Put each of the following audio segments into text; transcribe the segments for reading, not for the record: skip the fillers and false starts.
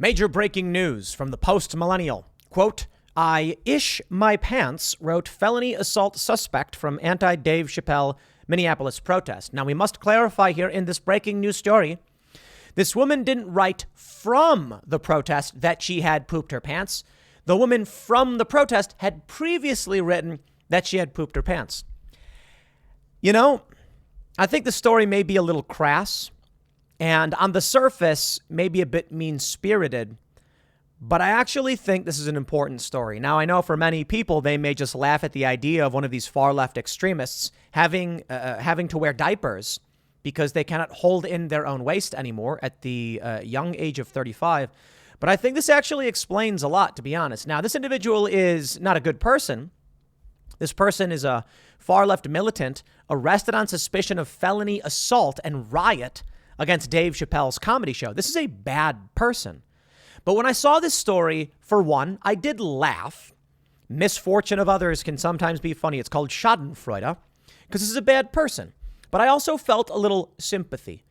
Major breaking news from the post-millennial. Quote, I ish my pants, wrote felony assault suspect from anti-Dave Chappelle Minneapolis protest. Now, we must clarify here in this breaking news story, this woman didn't write from the protest that she had pooped her pants. The woman from the protest had previously written that she had pooped her pants. You know, I think the story may be a little crass and on the surface, maybe a bit mean-spirited. But I actually think this is an important story. Now, I know for many people, they may just laugh at the idea of one of these far-left extremists having to wear diapers because they cannot hold in their own waste anymore at the young age of 35. But I think this actually explains a lot, to be honest. Now, this individual is not a good person. This person is a far-left militant arrested on suspicion of felony assault and riot against Dave Chappelle's comedy show. This is a bad person. But when I saw this story, for one, I did laugh. Misfortune of others can sometimes be funny. It's called Schadenfreude, because this is a bad person. But I also felt a little sympathy,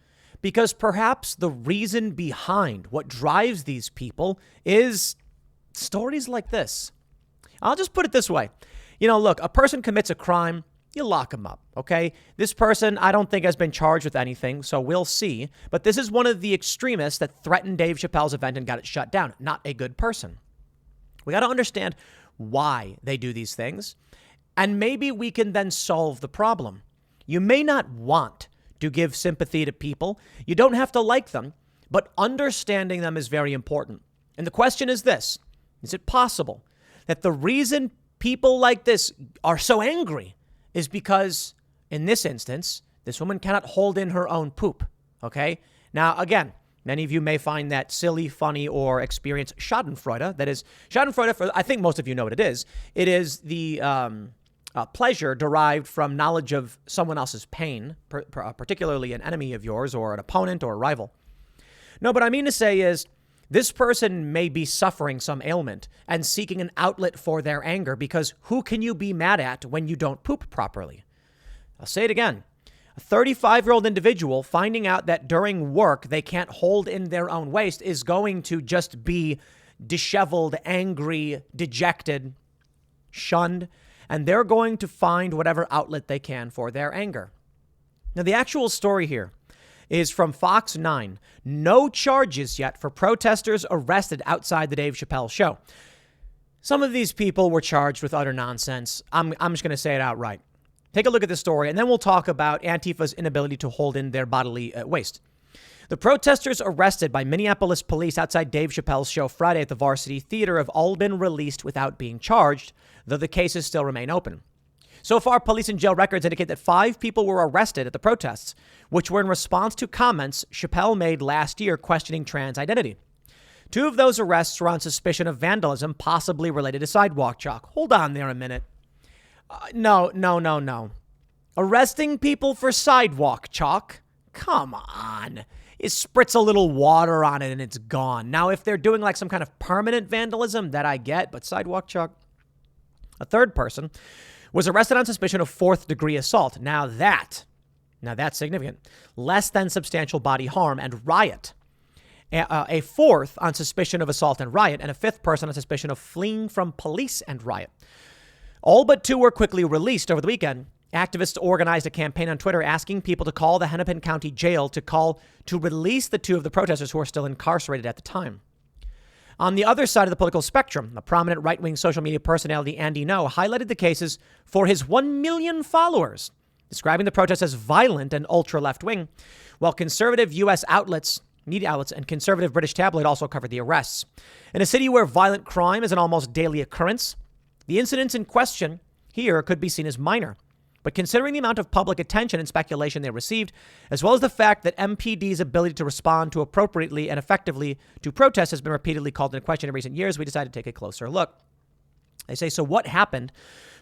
because perhaps the reason behind what drives these people is stories like this. I'll just put it this way. You know, look, a person commits a crime, you lock him up, okay? This person, I don't think has been charged with anything, so we'll see. But this is one of the extremists that threatened Dave Chappelle's event and got it shut down. Not a good person. We got to understand why they do these things, and maybe we can then solve the problem. You may not want to give sympathy to people. You don't have to like them, but understanding them is very important. And the question is this: is it possible that the reason people like this are so angry is because, in this instance, this woman cannot hold in her own poop, okay? Now, again, many of you may find that silly, funny, or experience Schadenfreude. That is, Schadenfreude, for, I think most of you know what it is. It is the pleasure derived from knowledge of someone else's pain, particularly an enemy of yours or an opponent or a rival. No, what I mean to say is, this person may be suffering some ailment and seeking an outlet for their anger, because who can you be mad at when you don't poop properly? I'll say it again. A 35-year-old individual finding out that during work they can't hold in their own waste is going to just be disheveled, angry, dejected, shunned, and they're going to find whatever outlet they can for their anger. Now, the actual story here is from Fox 9. No charges yet for protesters arrested outside the Dave Chappelle show. Some of these people were charged with utter nonsense. I'm just going to say it outright. Take a look at this story, and then we'll talk about Antifa's inability to hold in their bodily waste. The protesters arrested by Minneapolis police outside Dave Chappelle's show Friday at the Varsity Theater have all been released without being charged, though the cases still remain open. So far, police and jail records indicate that 5 people were arrested at the protests, which were in response to comments Chappelle made last year questioning trans identity. 2 of those arrests were on suspicion of vandalism, possibly related to sidewalk chalk. Hold on there a minute. No. Arresting people for sidewalk chalk? Come on. You spritz a little water on it and it's gone. Now, if they're doing like some kind of permanent vandalism, that I get, but sidewalk chalk. A 3rd person was arrested on suspicion of 4th-degree assault. Now that's significant. Less than substantial bodily harm and riot. A 4th on suspicion of assault and riot, and a 5th person on suspicion of fleeing from police and riot. All but 2 were quickly released over the weekend. Activists organized a campaign on Twitter asking people to call the Hennepin County Jail to release the 2 of the protesters who are still incarcerated at the time. On the other side of the political spectrum, a prominent right-wing social media personality, Andy Ngo, highlighted the cases for his 1 million followers, describing the protests as violent and ultra-left-wing, while conservative U.S. media outlets, and conservative British tabloid also covered the arrests. In a city where violent crime is an almost daily occurrence, the incidents in question here could be seen as minor. But considering the amount of public attention and speculation they received, as well as the fact that MPD's ability to respond to appropriately and effectively to protests has been repeatedly called into question in recent years, we decided to take a closer look. They say, so what happened?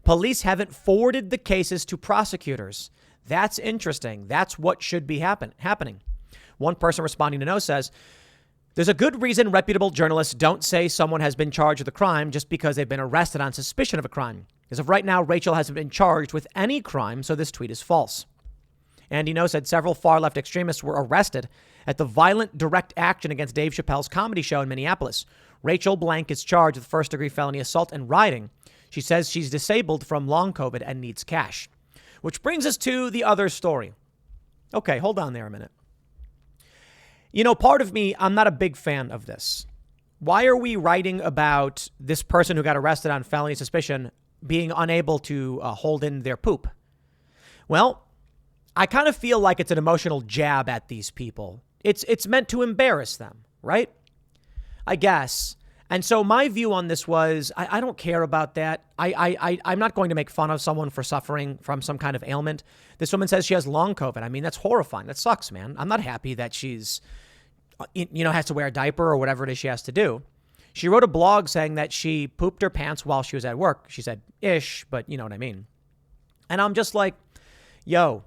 Police haven't forwarded the cases to prosecutors. That's interesting. That's what should be happening. One person responding to No says, there's a good reason reputable journalists don't say someone has been charged with a crime just because they've been arrested on suspicion of a crime. As of right now, Rachel hasn't been charged with any crime, so this tweet is false. Andy No said several far-left extremists were arrested at the violent direct action against Dave Chappelle's comedy show in Minneapolis. Rachel Blank is charged with first-degree felony assault and rioting. She says she's disabled from long COVID and needs cash. Which brings us to the other story. Okay, hold on there a minute. You know, part of me, I'm not a big fan of this. Why are we writing about this person who got arrested on felony suspicion being unable to hold in their poop? Well, I kind of feel like it's an emotional jab at these people. It's meant to embarrass them, right? I guess. And so my view on this was, I don't care about that. I'm not going to make fun of someone for suffering from some kind of ailment. This woman says she has long COVID. I mean, that's horrifying. That sucks, man. I'm not happy that she's, has to wear a diaper or whatever it is she has to do. She wrote a blog saying that she pooped her pants while she was at work. She said ish, but you know what I mean. And I'm just like, yo,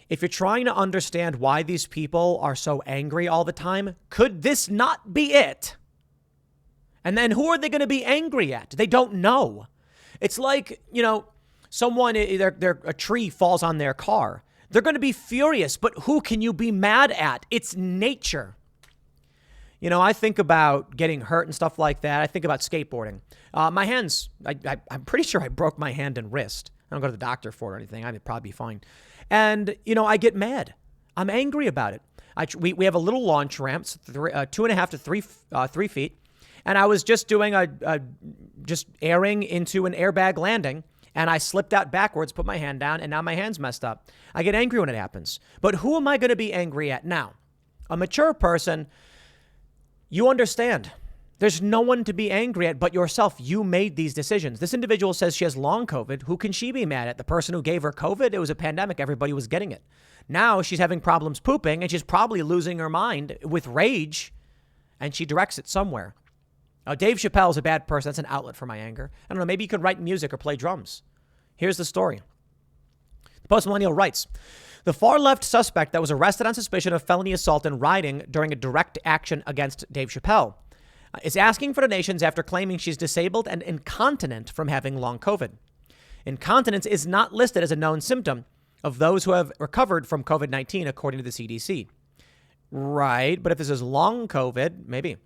if you're trying to understand why these people are so angry all the time, could this not be it? And then who are they going to be angry at? They don't know. It's like, someone, a tree falls on their car. They're going to be furious, but who can you be mad at? It's nature. I think about getting hurt and stuff like that. I think about skateboarding. My hands, I'm pretty sure I broke my hand and wrist. I don't go to the doctor for it or anything. I'd probably be fine. And, I get mad. I'm angry about it. We have a little launch ramp, 2.5 to 3 feet. And I was just doing just airing into an airbag landing, and I slipped out backwards, put my hand down, and now my hand's messed up. I get angry when it happens. But who am I going to be angry at now? A mature person, you understand. There's no one to be angry at but yourself. You made these decisions. This individual says she has long COVID. Who can she be mad at? The person who gave her COVID? It was a pandemic. Everybody was getting it. Now she's having problems pooping, and she's probably losing her mind with rage, and she directs it somewhere. Dave Chappelle is a bad person. That's an outlet for my anger. I don't know. Maybe you could write music or play drums. Here's the story. The Post-Millennial writes, the far-left suspect that was arrested on suspicion of felony assault and rioting during a direct action against Dave Chappelle is asking for donations after claiming she's disabled and incontinent from having long COVID. Incontinence is not listed as a known symptom of those who have recovered from COVID-19, according to the CDC. Right, but if this is long COVID, maybe.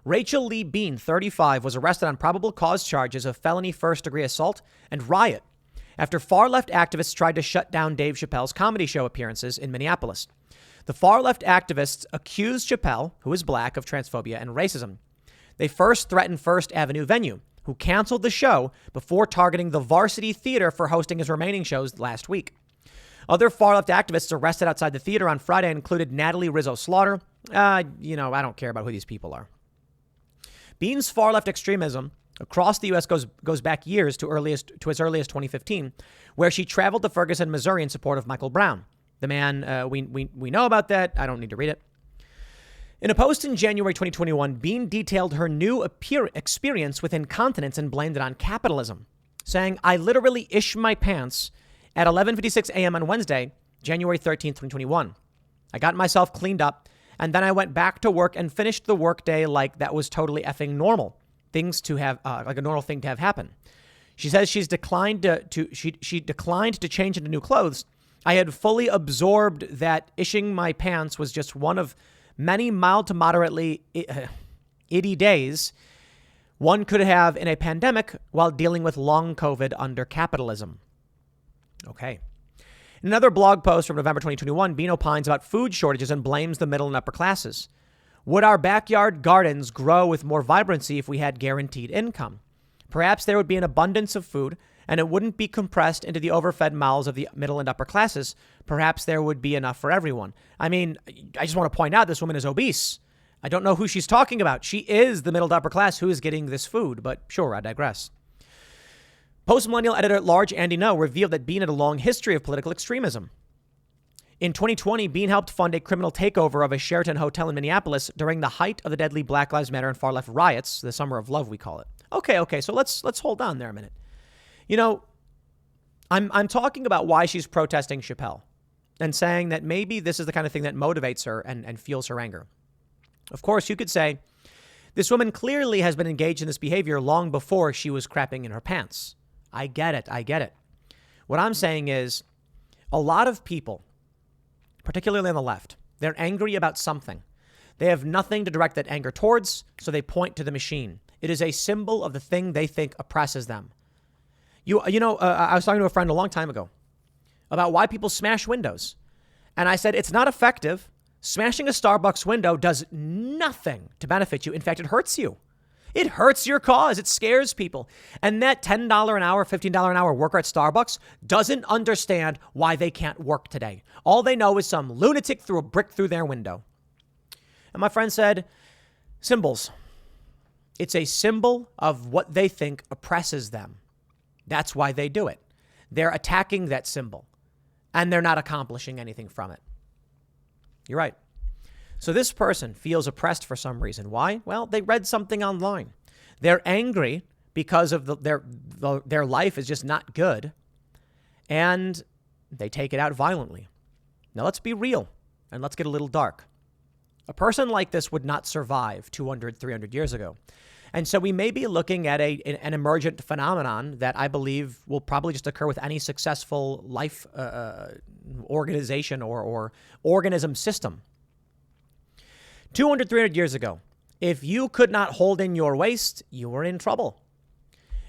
Rachel Lee Bean, 35, was arrested on probable cause charges of felony first-degree assault and riot after far-left activists tried to shut down Dave Chappelle's comedy show appearances in Minneapolis. The far-left activists accused Chappelle, who is black, of transphobia and racism. They first threatened First Avenue Venue, who canceled the show before targeting the Varsity Theater for hosting his remaining shows last week. Other far-left activists arrested outside the theater on Friday included Natalie Rizzo Slaughter. I don't care about who these people are. Bean's far-left extremism across the U.S. goes back years to as early as 2015, where she traveled to Ferguson, Missouri in support of Michael Brown. The man, we know about that. I don't need to read it. In a post in January 2021, Bean detailed her new experience with incontinence and blamed it on capitalism, saying, I literally ish my pants at 11:56 a.m. on Wednesday, January 13th, 2021. I got myself cleaned up, and then I went back to work and finished the workday like that was totally effing normal. Things to have, like a normal thing to have happen. She says she's declined she declined to change into new clothes. I had fully absorbed that ishing my pants was just one of many mild to moderately itty days one could have in a pandemic while dealing with long COVID under capitalism. Okay. In another blog post from November 2021, Bean opines about food shortages and blames the middle and upper classes. Would our backyard gardens grow with more vibrancy if we had guaranteed income? Perhaps there would be an abundance of food and it wouldn't be compressed into the overfed mouths of the middle and upper classes. Perhaps there would be enough for everyone. I mean, I just want to point out this woman is obese. I don't know who she's talking about. She is the middle to upper class who is getting this food, but sure, I digress. Post-Millennial editor-at-large Andy No revealed that Bean had a long history of political extremism. In 2020, Bean helped fund a criminal takeover of a Sheraton hotel in Minneapolis during the height of the deadly Black Lives Matter and far-left riots, the Summer of Love, we call it. Okay, so let's hold on there a minute. You know, I'm talking about why she's protesting Chappelle and saying that maybe this is the kind of thing that motivates her and fuels her anger. Of course, you could say this woman clearly has been engaged in this behavior long before she was crapping in her pants. I get it. What I'm saying is a lot of people particularly on the left. They're angry about something. They have nothing to direct that anger towards, so they point to the machine. It is a symbol of the thing they think oppresses them. I was talking to a friend a long time ago about why people smash windows. And I said, it's not effective. Smashing a Starbucks window does nothing to benefit you. In fact, it hurts you. It hurts your cause. It scares people. And that $10 an hour, $15 an hour worker at Starbucks doesn't understand why they can't work today. All they know is some lunatic threw a brick through their window. And my friend said, symbols. It's a symbol of what they think oppresses them. That's why they do it. They're attacking that symbol, and they're not accomplishing anything from it. You're right. So this person feels oppressed for some reason. Why? Well, they read something online. They're angry because of their life is just not good, and they take it out violently. Now, let's be real, and let's get a little dark. A person like this would not survive 200, 300 years ago. And so we may be looking at an emergent phenomenon that I believe will probably just occur with any successful life organization or organism system. 200, 300 years ago, if you could not hold in your waist, you were in trouble.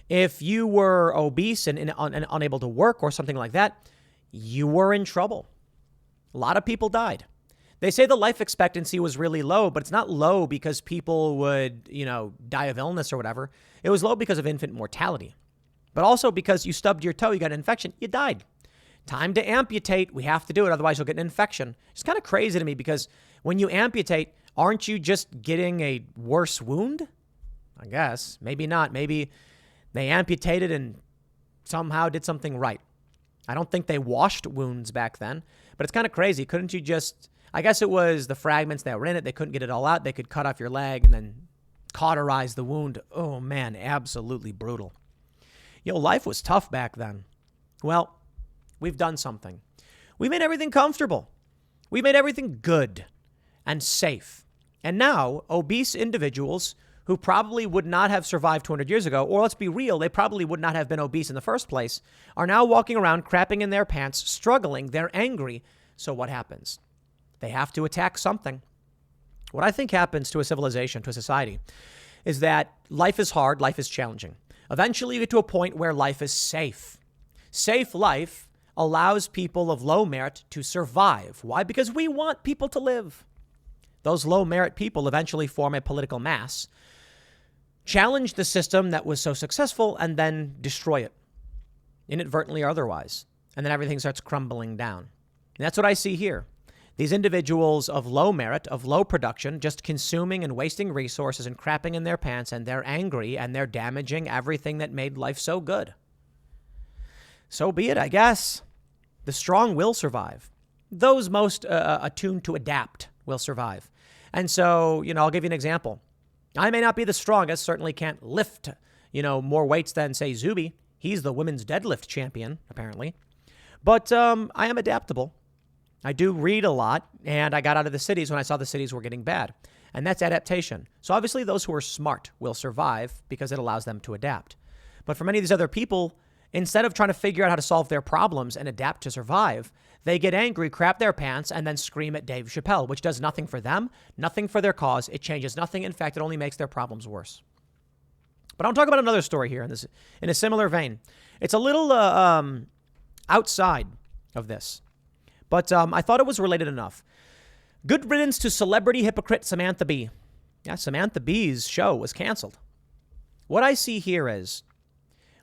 If you were obese and unable to work or something like that, you were in trouble. A lot of people died. They say the life expectancy was really low, but it's not low because people would, die of illness or whatever. It was low because of infant mortality, but also because you stubbed your toe, you got an infection, you died. Time to amputate. We have to do it. Otherwise, you'll get an infection. It's kind of crazy to me because when you amputate, aren't you just getting a worse wound? I guess. Maybe not. Maybe they amputated and somehow did something right. I don't think they washed wounds back then, but it's kind of crazy. Couldn't you just... I guess it was the fragments that were in it. They couldn't get it all out. They could cut off your leg and then cauterize the wound. Oh, man, absolutely brutal. Life was tough back then. Well, we've done something. We made everything comfortable. We made everything good and safe. And now, obese individuals who probably would not have survived 200 years ago, or let's be real, they probably would not have been obese in the first place, are now walking around crapping in their pants, struggling. They're angry. So what happens? They have to attack something. What I think happens to a civilization, to a society, is that life is hard, life is challenging. Eventually, you get to a point where life is safe. Safe life allows people of low merit to survive. Why? Because we want people to live. Those low merit people eventually form a political mass, challenge the system that was so successful, and then destroy it, inadvertently or otherwise. And then everything starts crumbling down. And that's what I see here. These individuals of low merit, of low production, just consuming and wasting resources and crapping in their pants, and they're angry and they're damaging everything that made life so good. So be it, I guess. The strong will survive. Those most attuned to adapt will survive. And so, I'll give you an example. I may not be the strongest, certainly can't lift, more weights than, say, Zuby. He's the women's deadlift champion, apparently. But I am adaptable. I do read a lot, and I got out of the cities when I saw the cities were getting bad. And that's adaptation. So obviously those who are smart will survive because it allows them to adapt. But for many of these other people, instead of trying to figure out how to solve their problems and adapt to survive, they get angry, crap their pants, and then scream at Dave Chappelle, which does nothing for them, nothing for their cause. It changes nothing. In fact, it only makes their problems worse. But I'll talk about another story here in a similar vein. It's a little outside of this. But I thought it was related enough. Good riddance to celebrity hypocrite Samantha Bee. Yeah, Samantha Bee's show was canceled. What I see here is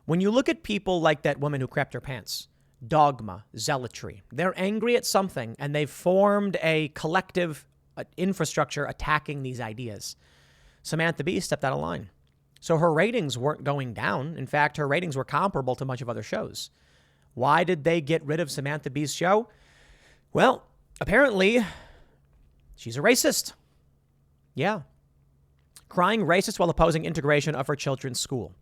when you look at people like that woman who crapped her pants, dogma, zealotry, they're angry at something and they've formed a collective infrastructure attacking these ideas. Samantha Bee stepped out of line. So her ratings weren't going down. In fact, her ratings were comparable to much of other shows. Why did they get rid of Samantha Bee's show? Well, apparently, she's a racist. Yeah. Crying racist while opposing integration of her children's school.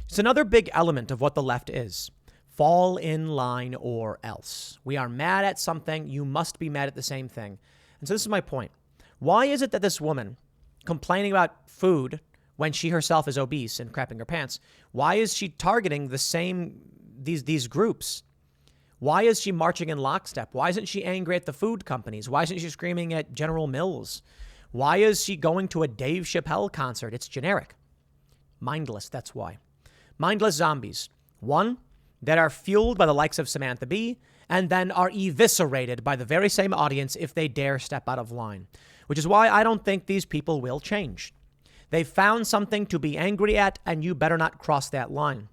It's another big element of what the left is. Fall in line or else. We are mad at something. You must be mad at the same thing. And so this is my point. Why is it that this woman complaining about food when she herself is obese and crapping her pants, why is she targeting the same, these groups? Why is she marching in lockstep? Why isn't she angry at the food companies? Why isn't she screaming at General Mills? Why is she going to a Dave Chappelle concert? It's generic. Mindless, that's why. Mindless zombies. One, that are fueled by the likes of Samantha Bee and then are eviscerated by the very same audience if they dare step out of line, which is why I don't think these people will change. They've found something to be angry at, and you better not cross that line.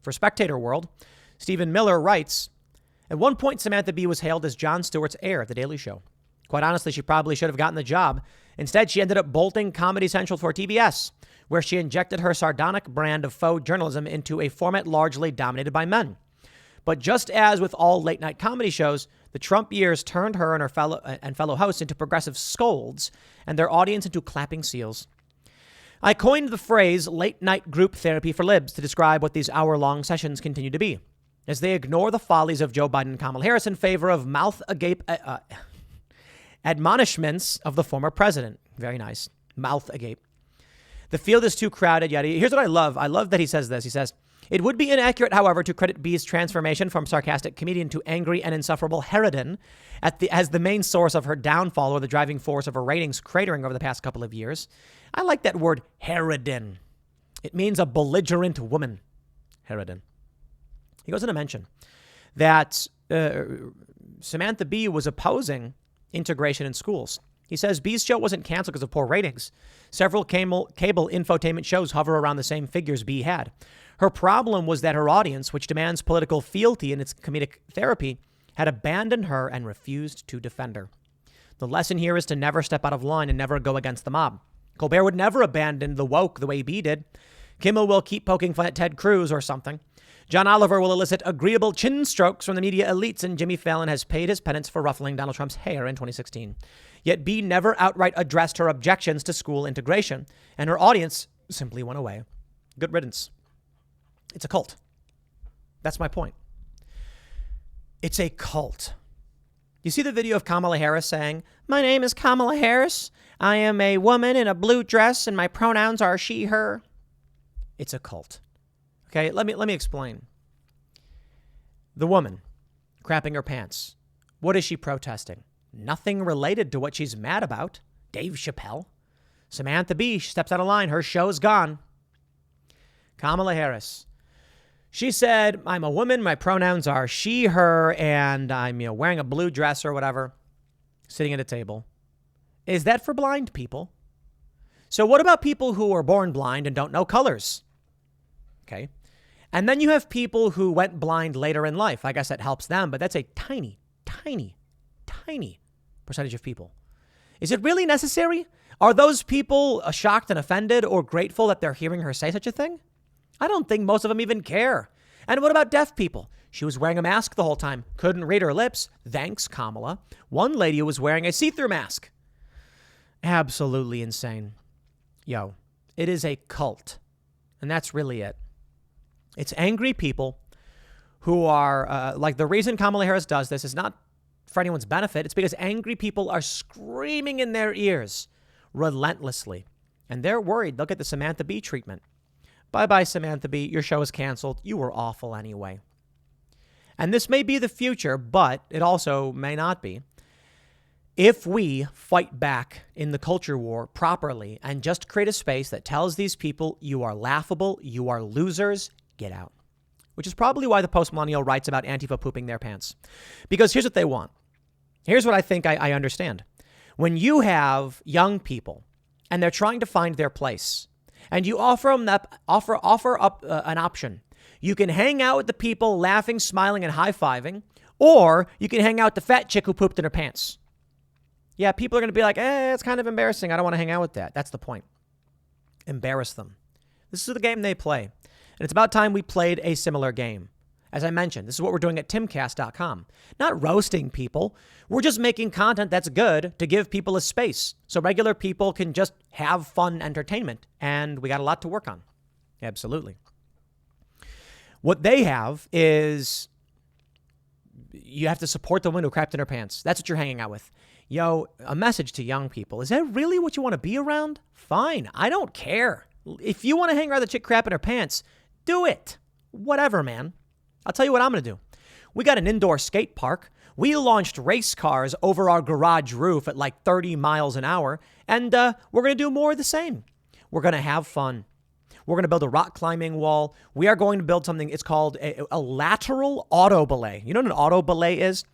For Spectator World, Stephen Miller writes, at one point, Samantha Bee was hailed as Jon Stewart's heir at The Daily Show. Quite honestly, she probably should have gotten the job. Instead, she ended up bolting Comedy Central for TBS, where she injected her sardonic brand of faux journalism into a format largely dominated by men. But just as with all late-night comedy shows, the Trump years turned her and her fellow hosts into progressive scolds and their audience into clapping seals. I coined the phrase late-night group therapy for libs to describe what these hour-long sessions continue to be, as they ignore the follies of Joe Biden and Kamala Harris in favor of mouth-agape admonishments of the former president. Very nice. Mouth-agape. The field is too crowded, yet here's what I love. I love that he says this. He says, it would be inaccurate, however, to credit Bee's transformation from sarcastic comedian to angry and insufferable harridan as the main source of her downfall or the driving force of her ratings cratering over the past couple of years. I like that word, harridan. It means a belligerent woman. Harridan. He goes on to mention that Samantha Bee was opposing integration in schools. He says Bee's show wasn't canceled because of poor ratings. Several cable infotainment shows hover around the same figures Bee had. Her problem was that her audience, which demands political fealty in its comedic therapy, had abandoned her and refused to defend her. The lesson here is to never step out of line and never go against the mob. Colbert would never abandon the woke the way Bee did. Kimmel will keep poking fun at Ted Cruz or something. John Oliver will elicit agreeable chin strokes from the media elites, and Jimmy Fallon has paid his penance for ruffling Donald Trump's hair in 2016. Yet Bee never outright addressed her objections to school integration, and her audience simply went away. Good riddance. It's a cult. That's my point. It's a cult. You see the video of Kamala Harris saying, "My name is Kamala Harris. I am a woman in a blue dress and my pronouns are she, her." It's a cult. Okay, let me explain. The woman crapping her pants. What is she protesting? Nothing related to what she's mad about. Dave Chappelle. Samantha Bee steps out of line. Her show's gone. Kamala Harris. She said, I'm a woman. My pronouns are she, her, and I'm wearing a blue dress or whatever, sitting at a table. Is that for blind people? So what about people who are born blind and don't know colors? Okay. And then you have people who went blind later in life. I guess that helps them, but that's a tiny, tiny, tiny percentage of people. Is it really necessary? Are those people shocked and offended or grateful that they're hearing her say such a thing? I don't think most of them even care. And what about deaf people? She was wearing a mask the whole time. Couldn't read her lips. Thanks, Kamala. One lady was wearing a see-through mask. Absolutely insane. Yo, it is a cult. And that's really it. It's angry people who are, like the reason Kamala Harris does this is not for anyone's benefit. It's because angry people are screaming in their ears relentlessly. And they're worried they'll get the Samantha Bee treatment. Bye-bye, Samantha Bee. Your show is canceled. You were awful anyway. And this may be the future, but it also may not be. If we fight back in the culture war properly and just create a space that tells these people you are laughable, you are losers, get out. Which is probably why the post-millennial writes about Antifa pooping their pants. Because here's what they want. Here's what I think I understand. When you have young people and they're trying to find their place, and you offer up an option. You can hang out with the people laughing, smiling, and high-fiving, or you can hang out with the fat chick who pooped in her pants. Yeah, people are going to be like, it's kind of embarrassing. I don't want to hang out with that. That's the point. Embarrass them. This is the game they play. And it's about time we played a similar game. As I mentioned, this is what we're doing at timcast.com. Not roasting people. We're just making content that's good to give people a space so regular people can just have fun entertainment. And we got a lot to work on. Absolutely. What they have is you have to support the woman who crapped in her pants. That's what you're hanging out with. Yo, a message to young people. Is that really what you want to be around? Fine. I don't care. If you want to hang around the chick crap in her pants, do it. Whatever, man. I'll tell you what I'm going to do. We got an indoor skate park. We launched race cars over our garage roof at like 30 miles an hour. And we're going to do more of the same. We're going to have fun. We're going to build a rock climbing wall. We are going to build something. It's called a lateral auto belay. You know what an auto belay is?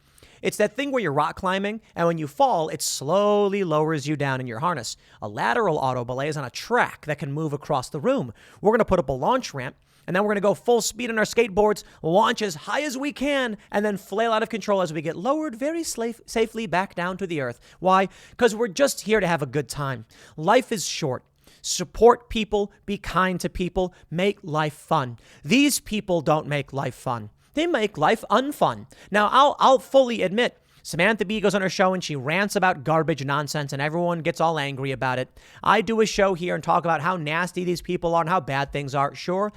It's that thing where you're rock climbing, and when you fall, it slowly lowers you down in your harness. A lateral auto belay is on a track that can move across the room. We're going to put up a launch ramp, and then we're going to go full speed on our skateboards, launch as high as we can, and then flail out of control as we get lowered very safely back down to the earth. Why? Because we're just here to have a good time. Life is short. Support people, be kind to people, make life fun. These people don't make life fun. They make life unfun. Now, I'll fully admit, Samantha Bee goes on her show and she rants about garbage nonsense and everyone gets all angry about it. I do a show here and talk about how nasty these people are and how bad things are. Sure,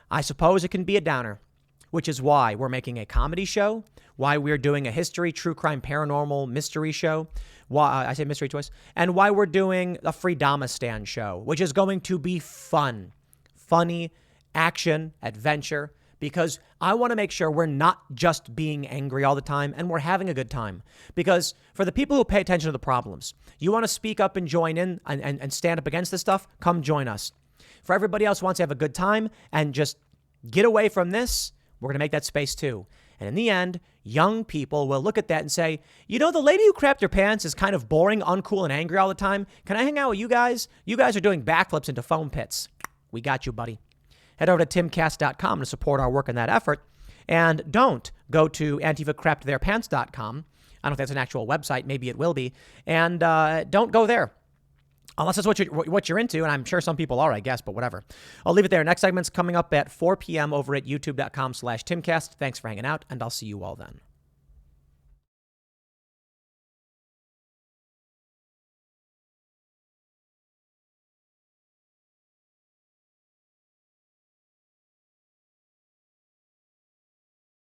I suppose it can be a downer, which is why we're making a comedy show, why we're doing a history, true crime, paranormal mystery show, why I say mystery twice, and why we're doing a Freedomistan show, which is going to be fun, funny, action, adventure, because I want to make sure we're not just being angry all the time and we're having a good time. Because for the people who pay attention to the problems, you want to speak up and join in and stand up against this stuff, come join us. For everybody else who wants to have a good time and just get away from this, we're going to make that space too. And in the end, young people will look at that and say, you know, the lady who crapped her pants is kind of boring, uncool, and angry all the time. Can I hang out with you guys? You guys are doing backflips into foam pits. We got you, buddy. Head over to timcast.com to support our work in that effort. And don't go to antifacrappedtheirpants.com. I don't know if that's an actual website. Maybe it will be. And don't go there. Unless that's what you're into, and I'm sure some people are, I guess, but whatever. I'll leave it there. Next segment's coming up at 4 p.m. over at youtube.com/Timcast. Thanks for hanging out, and I'll see you all then.